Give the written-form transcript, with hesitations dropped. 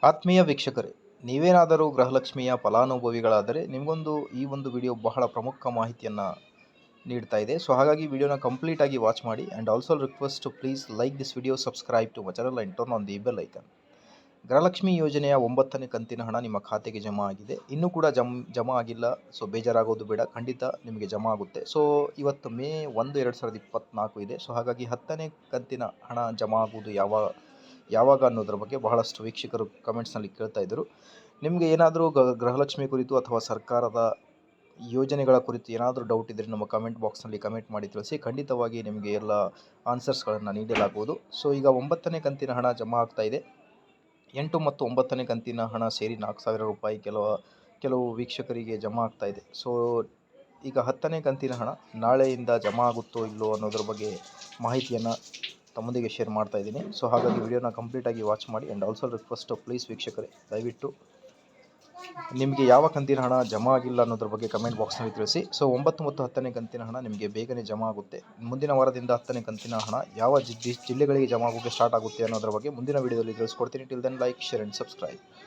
ಆತ್ಮೀಯ ವೀಕ್ಷಕರೇ, ನೀವೇನಾದರೂ ಗೃಹಲಕ್ಷ್ಮಿಯ ಫಲಾನುಭವಿಗಳಾದರೆ ನಿಮಗೊಂದು ಈ ಒಂದು ವಿಡಿಯೋ ಬಹಳ ಪ್ರಮುಖ ಮಾಹಿತಿಯನ್ನು ನೀಡ್ತಾ ಇದೆ. ಸೊ ಹಾಗಾಗಿ ವಿಡಿಯೋನ ಕಂಪ್ಲೀಟಾಗಿ ವಾಚ್ ಮಾಡಿ. And also request to please like this video, subscribe to my channel and turn on the bell icon. Gruhalakshmi ಯೋಜನೆಯ 9ನೇ ಕಂತಿನ ಹಣ ನಿಮ್ಮ ಖಾತೆಗೆ ಜಮಾ ಆಗಿದೆ. ಇನ್ನೂ ಕೂಡ ಜಮಾ ಆಗಿಲ್ಲ. ಸೊ ಬೇಜಾರಾಗೋದು ಬೇಡ, ಖಂಡಿತ ನಿಮಗೆ ಜಮಾ ಆಗುತ್ತೆ. ಸೊ ಇವತ್ತು ಮೇ 1, 2024 ಇದೆ. ಸೊ ಹಾಗಾಗಿ 10ನೇ ಕಂತಿನ ಹಣ ಜಮಾ ಆಗುವುದು ಯಾವಾಗ ಅನ್ನೋದ್ರ ಬಗ್ಗೆ ಬಹಳಷ್ಟು ವೀಕ್ಷಕರು ಕಮೆಂಟ್ಸ್ನಲ್ಲಿ ಕೇಳ್ತಾ ಇದ್ದರು. ನಿಮಗೆ ಏನಾದರೂ ಗೃಹಲಕ್ಷ್ಮಿ ಕುರಿತು ಅಥವಾ ಸರ್ಕಾರದ ಯೋಜನೆಗಳ ಕುರಿತು ಏನಾದರೂ ಡೌಟ್ ಇದ್ದರೆ ನಮ್ಮ ಕಮೆಂಟ್ ಬಾಕ್ಸ್ನಲ್ಲಿ ಕಮೆಂಟ್ ಮಾಡಿ ತಿಳಿಸಿ. ಖಂಡಿತವಾಗಿ ನಿಮಗೆ ಎಲ್ಲ ಆನ್ಸರ್ಸ್ಗಳನ್ನು ನೀಡಲಾಗುವುದು. ಸೊ ಈಗ 9ನೇ ಕಂತಿನ ಹಣ ಜಮಾ ಆಗ್ತಾ ಇದೆ. 8 ಮತ್ತು 9ನೇ ಕಂತಿನ ಹಣ ಸೇರಿ 4,000 ರೂಪಾಯಿ ಕೆಲವು ವೀಕ್ಷಕರಿಗೆ ಜಮಾ ಆಗ್ತಾ ಇದೆ. ಸೊ ಈಗ 10ನೇ ಕಂತಿನ ಹಣ ನಾಳೆಯಿಂದ ಜಮಾ ಆಗುತ್ತೋ ಇಲ್ಲೋ ಅನ್ನೋದ್ರ ಬಗ್ಗೆ ಮಾಹಿತಿಯನ್ನು ತಮ್ಮೊಂದಿಗೆ ಶೇರ್ ಮಾಡ್ತಾ ಇದ್ದೀನಿ. ಸೊ ಹಾಗಾಗಿ ವಿಡಿಯೋನ ಕಂಪ್ಲೀಟಾಗಿ ವಾಚ್ ಮಾಡಿ. ಆ್ಯಂಡ್ ಆಲ್ಸೋ ರಿಕ್ವೆಸ್ಟ್ ಪ್ಲೀಸ್ ವೀಕ್ಷಕರೇ, ದಯವಿಟ್ಟು ನಿಮಗೆ ಯಾವ ಕಂತಿನ ಹಣ ಜಮಾ ಆಗಿಲ್ಲ ಅನ್ನೋದ್ರ ಬಗ್ಗೆ ಕಮೆಂಟ್ ಬಾಕ್ಸ್ನಲ್ಲಿ ತಿಳಿಸಿ. ಸೊ 9 ಮತ್ತು 10ನೇ ಕಂತಿನ ಹಣ ನಿಮಗೆ ಬೇಗನೆ ಜಮಾ ಆಗುತ್ತೆ. ಮುಂದಿನ ವಾರದಿಂದ 10ನೇ ಕಂತಿನ ಹಣ ಯಾವ ಜಿಲ್ಲೆಗಳಿಗೆ ಜಮಾ ಆಗೋಕ್ಕೆ ಸ್ಟಾರ್ಟ್ ಆಗುತ್ತೆ ಅನ್ನೋದ್ರ ಬಗ್ಗೆ ಮುಂದಿನ ವಿಡಿಯೋದಲ್ಲಿ ತಿಳಿಸ್ಕೊಡ್ತೀನಿ. Till then like, share and subscribe.